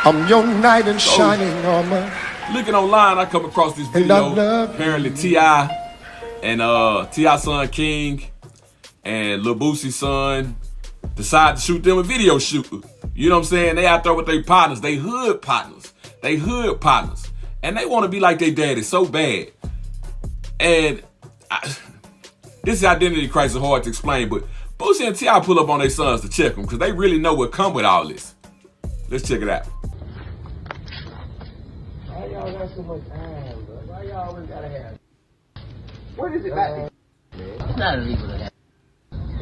I'm your knight in shining armor. Looking online, I come across this video. Apparently, Ti and Ti son King and Lil Boosie's son decide to shoot them a video shoot. You know what I'm saying? They out there with their partners, they hood partners. And they want to be like their daddy so bad. And this identity crisis is hard to explain, but Boosie and Ti pull up on their sons to check them because they really know what come with all this. Let's check it out. Why y'all got so much time, bro? Why y'all always gotta have? What is it about It's not illegal to have.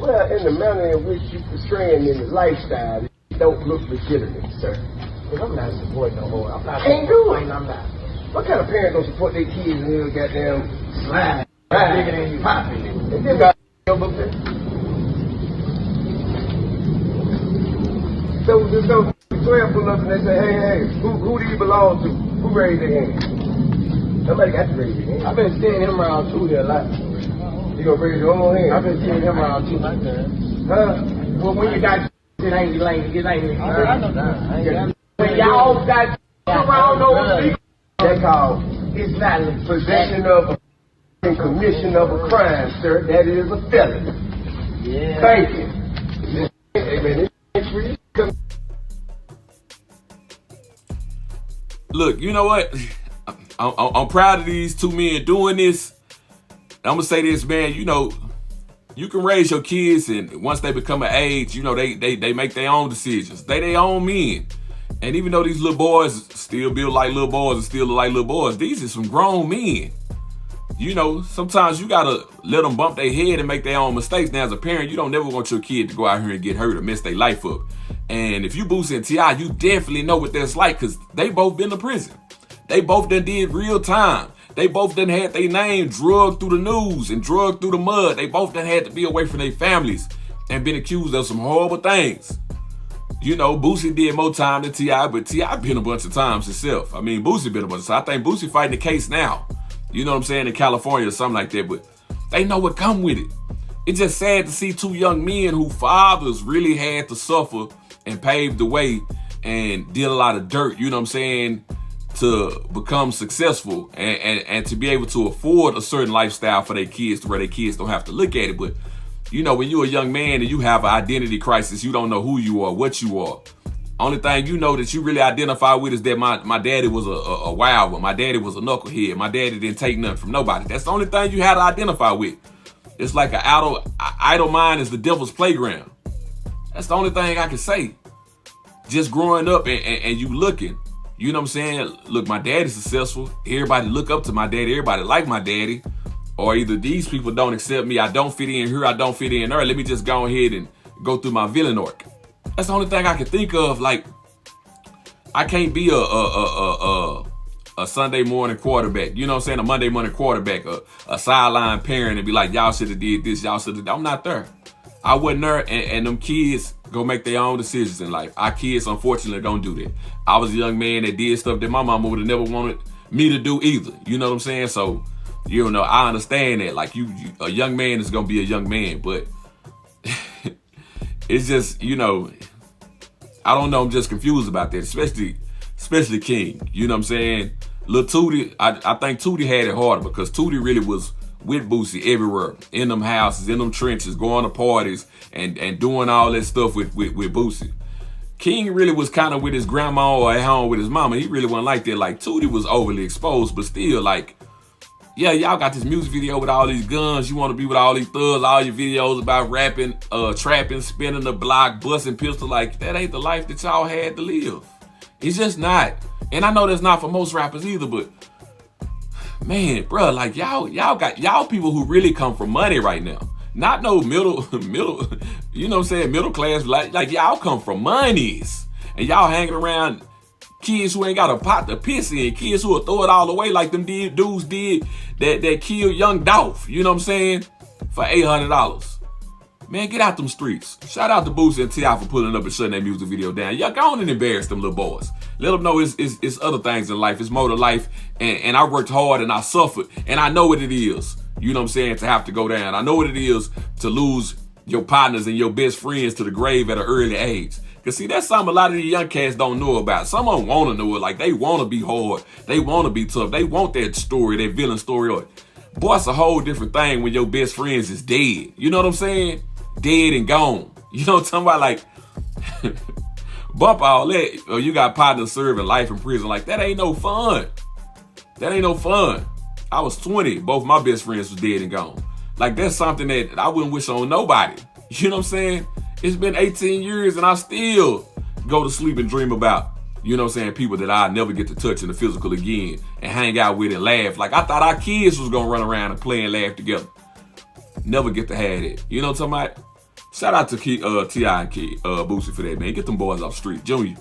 Well, in the manner in which you portraying in the lifestyle, it don't look legitimate, sir. Because I'm not supporting no whore. I'm not. Ain't doing. I'm not. What kind of parents don't support their kids in their goddamn slide? Right. Bigger than you popping. If them got up there. So just go 12 pull up and they say, hey, who do you belong to? Who raised their hand? Somebody got to raise their hand. I've been seeing him around too here a lot. You gonna raise your own hand? I've been seeing him around too like that. Huh? Well, when you got it ain't like I know that. When y'all got around those people, they call it's not possession of and commission of a crime, sir. That is a felony. Yeah. Thank you. Amen. Look, you know what? I'm proud of these two men doing this. I'm gonna say this, man. You know, you can raise your kids, and once they become an age, you know, they make their own decisions. They their own men. And even though these little boys still build like little boys and still look like little boys, these are some grown men. You know, sometimes you gotta let them bump their head and make their own mistakes. Now, as a parent, you don't never want your kid to go out here and get hurt or mess their life up. And if you Boosie and Ti, you definitely know what that's like because they both been to prison. They both done did real time. They both done had their name drugged through the news and drugged through the mud. They both done had to be away from their families and been accused of some horrible things. You know, Boosie did more time than Ti, but Ti been a bunch of times himself. I mean, Boosie been a bunch of times. I think Boosie fighting the case now. You know what I'm saying, in California or something like that, but they know what come with it. It's just sad to see two young men who fathers really had to suffer and pave the way and did a lot of dirt, you know what I'm saying, to become successful and to be able to afford a certain lifestyle for their kids to where their kids don't have to look at it. But, you know, when you're a young man and you have an identity crisis, you don't know who you are, what you are. Only thing you know that you really identify with is that my daddy was a wild one. My daddy was a knucklehead. My daddy didn't take nothing from nobody. That's the only thing you had to identify with. It's like an idle mind is the devil's playground. That's the only thing I can say. Just growing up and you looking, you know what I'm saying? Look, my daddy's successful. Everybody look up to my daddy. Everybody like my daddy. Or either these people don't accept me. I don't fit in here. I don't fit in there. Let me just go ahead and go through my villain arc. That's the only thing I can think of. Like, I can't be a Sunday morning quarterback. You know what I'm saying? A Monday morning quarterback, a sideline parent and be like, y'all should have did this. Y'all should have. I'm not there. I wasn't there. And them kids go make their own decisions in life. Our kids, unfortunately, don't do that. I was a young man that did stuff that my mama would have never wanted me to do either. You know what I'm saying? So, you know, I understand that. Like, you a young man is going to be a young man. But it's just, you know, I don't know. I'm just confused about that, especially King. You know what I'm saying? Lil Tootie, I think Tootie had it harder because Tootie really was with Boosie everywhere, in them houses, in them trenches, going to parties and doing all that stuff with Boosie. King really was kind of with his grandma or at home with his mama. He really wasn't like that. Like, Tootie was overly exposed, but still, like, yeah, y'all got this music video with all these guns. You want to be with all these thugs, all your videos about rapping, trapping, spinning the block, busting pistol. Like, that ain't the life that y'all had to live. It's just not. And I know that's not for most rappers either, but man, bro, like y'all got people who really come from money right now. Not no middle, you know what I'm saying, middle class. Like y'all come from monies. And y'all hanging around kids who ain't got a pot to piss in, kids who will throw it all away like them dudes did that killed young Dolph, you know what I'm saying, for $800. Man, get out them streets. Shout out to Boosie and Ti for pulling up and shutting that music video down. Y'all go on and embarrass them little boys. Let them know it's other things in life. It's more to life. And I worked hard and I suffered. And I know what it is, you know what I'm saying, to have to go down. I know what it is to lose your partners and your best friends to the grave at an early age. Cause see, that's something a lot of these young cats don't know about. Some of them want to know it. Like, they want to be hard. They want to be tough. They want that story, that villain story. Boy, it's a whole different thing when your best friends is dead. You know what I'm saying? Dead and gone. You know what I'm talking about? Like, bump all that. Or you got partners serving life in prison. Like, that ain't no fun. That ain't no fun. I was 20. Both my best friends was dead and gone. Like, that's something that I wouldn't wish on nobody. You know what I'm saying? It's been 18 years and I still go to sleep and dream about, you know what I'm saying, people that I never get to touch in the physical again and hang out with and laugh. Like, I thought our kids was gonna run around and play and laugh together. Never get to have that. You know what I'm talking about? Shout out to Ti and Boosie for that, man. Get them boys off the street. Junior.